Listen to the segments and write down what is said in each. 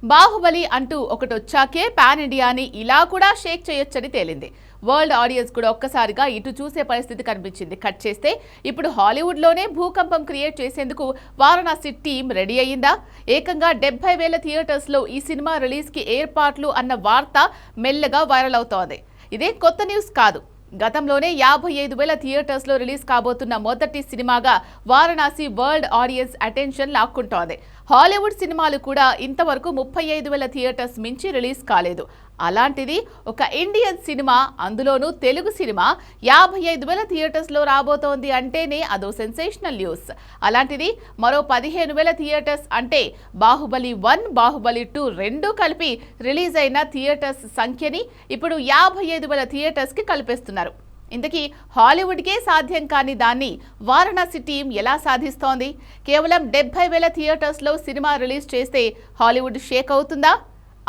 బాహుబలి అంటూ ఒకటొచ్చాకే పాన్ ఇండియాని ఇలా కూడా షేక్ చేయొచ్చని తేలింది. వరల్డ్ ఆడియన్స్ కూడా ఒక్కసారిగా ఇటు చూసే పరిస్థితి కనిపించింది. కట్ చేస్తే ఇప్పుడు హాలీవుడ్లోనే భూకంపం క్రియేట్ చేసేందుకు వారణాసి టీం రెడీ అయ్యిందా? ఏకంగా 70,000 థియేటర్స్లో ఈ సినిమా రిలీజ్కి ఏర్పాట్లు అన్న వార్త మెల్లగా వైరల్ అవుతోంది. ఇదే కొత్త న్యూస్ కాదు. గతంలోనే 55,000 థియేటర్స్లో రిలీజ్ కాబోతున్న మొదటి సినిమాగా వారణాసి వరల్డ్ ఆడియన్స్ అటెన్షన్ లాక్కుంటోంది. హాలీవుడ్ సినిమాలు కూడా ఇంతవరకు 35,000 థియేటర్స్ మించి రిలీజ్ కాలేదు. అలాంటిది ఒక ఇండియన్ సినిమా, అందులోనూ తెలుగు సినిమా 55,000 థియేటర్స్లో రాబోతోంది అంటేనే అదో సెన్సేషనల్ న్యూస్. అలాంటిది మరో 15,000 థియేటర్స్ అంటే బాహుబలి 1, బాహుబలి 2 రెండూ కలిపి రిలీజ్ అయిన థియేటర్స్ సంఖ్యని ఇప్పుడు 55,000 థియేటర్స్కి కలిపేస్తున్నారు. ఇంతకీ హాలీవుడ్కే సాధ్యం కాని దాన్ని వారణాసి టీం ఎలా సాధిస్తోంది? కేవలం 70,000 థియేటర్స్లో సినిమా రిలీజ్ చేస్తే హాలీవుడ్ షేక్ అవుతుందా?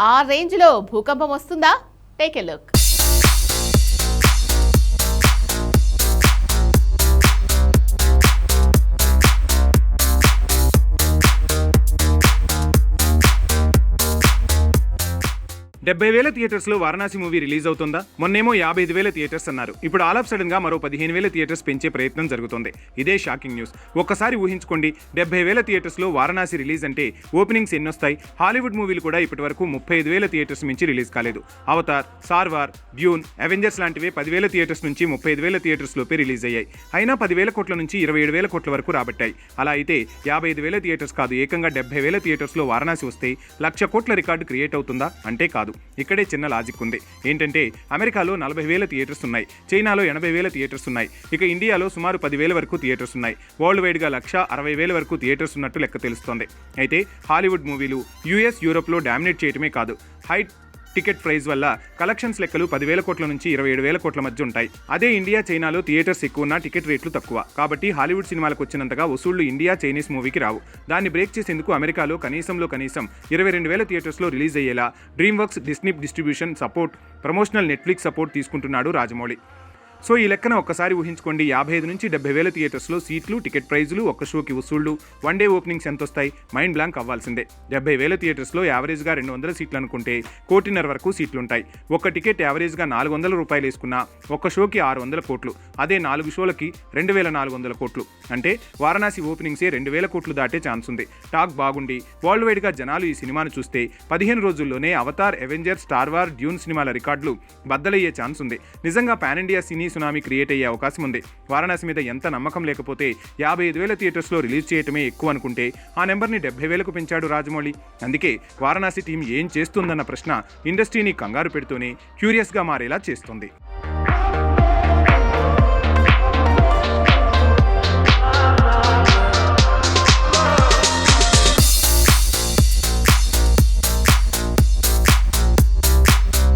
ఆ రేంజ్లో భూకంపం వస్తుందా? Take a look. 70,000 థియేటర్స్లో వారణాసి మూవీ రిలీజ్ అవుతుందా? మొన్నేమో 55,000 థియేటర్స్ అన్నారు. ఇప్పుడు ఆల్ ఆఫ్ సడన్ గా మరో 15,000 థియేటర్స్ పెంచే ప్రయత్నం జరుగుతోంది. ఇదే షాకింగ్ న్యూస్. ఒక్కసారి ఊహించుకోండి, 70,000 థియేటర్స్లో వారణాసి రిలీజ్ అంటే ఓపెనింగ్స్ ఎన్నొస్తాయి? హాలీవుడ్ మూవీలు కూడా ఇప్పటి వరకు 35,000 థియేటర్స్ నుంచి రిలీజ్ కాలేదు. Avatar, Star War, Dune, Avengers లాంటివే 10,000 థియేటర్స్ నుంచి 35,000 థియేటర్స్ లోపే రిలీజ్ అయ్యాయి. అయినా 10,000 కోట్ల నుంచి 27,000 కోట్ల వరకు రాబట్టాయి. అలా అయితే 55,000 థియేటర్స్ కాదు, ఏకంగా 70,000 థియేటర్స్లో వారణాసి వస్తే 1,00,000 కోట్ల రికార్డు క్రియేట్ అవుతుందా అంటే కాదు. ఇక్కడే చిన్న లాజిక్ ఉంది. ఏంటంటే అమెరికాలో 40,000 థియేటర్స్ ఉన్నాయి, చైనాలో 80,000 థియేటర్స్ ఉన్నాయి, ఇక ఇండియాలో సుమారు 10,000 వరకు థియేటర్స్ ఉన్నాయి. వరల్డ్ వైడ్గా 1,60,000 వరకు థియేటర్స్ ఉన్నట్టు లెక్క తెలుస్తోంది. అయితే హాలీవుడ్ మూవీలు యూఎస్, యూరోప్లో డామినేట్ చేయడమే కాదు, హై టికెట్ ప్రైస్ వల్ల కలెక్షన్స్ లెక్కలు 10,000 కోట్ల నుంచి 27,000 కోట్ల మధ్య ఉంటాయి. అదే ఇండియా, చైనాలో థియేటర్స్ ఎక్కువ ఉన్న టికెట్ రేట్లు తక్కువ. కాబట్టి హాలీవుడ్ సినిమాలకు వచ్చినంతగా వసూళ్లు ఇండియా, చైనీస్ మూవీకి రావు. దాన్ని బ్రేక్ చేసేందుకు అమెరికాలో కనీసం 22,000 థియేటర్స్లో రిలీజ్ అయ్యేలా dream works, Disney distribution support, promotional Netflix support తీసుకుంటున్నాడు రాజమౌళి. సో ఈ లెక్కన ఒక్కసారి ఊహించుకోండి, 55 నుంచి 70,000 థియేటర్స్లో సీట్లు, టికెట్ ప్రైజులు, ఒక్క షోకి వసూళ్లు, వన్ డే ఓపెనింగ్స్ ఎంత వస్తాయి? మైండ్ బ్లాంక్ అవ్వాల్సిందే. 70,000 థియేటర్స్లో యావరేజ్గా 200 సీట్లు అనుకుంటే 1,50,000 వరకు సీట్లుంటాయి. ఒక్క టికెట్ యావరేజ్గా 400 రూపాయలు వేసుకున్నా ఒక్క షోకి 600 కోట్లు. అదే 4 షోలకి 2,400 కోట్లు. అంటే వారణాసి ఓపెనింగ్సే 2,000 కోట్లు దాటే ఛాన్స్ ఉంది. టాక్ బాగుండి వరల్డ్ వైడ్గా జనాలు ఈ సినిమాను చూస్తే 15 రోజుల్లోనే Avatar, Avengers, star War, Dune సినిమాల రికార్డులు బద్దలయ్యే ఛాన్స్ ఉంది. నిజంగా పాన్ ఇండియా సినీ సునామీ క్రియేట్ అయ్యే అవకాశం ఉంది. వారణాసి మీద ఎంత నమ్మకం లేకపోతే 55,000 థియేటర్స్లో రిలీజ్ చేయటమే ఎక్కువ అనుకుంటే ఆ నెంబర్ని 70,000కు పెంచాడు రాజమౌళి. అందుకే వారణాసి టీం ఏం చేస్తుందన్న ప్రశ్న ఇండస్ట్రీని కంగారు పెడుతూనే క్యూరియస్గా మారేలా చేస్తుంది.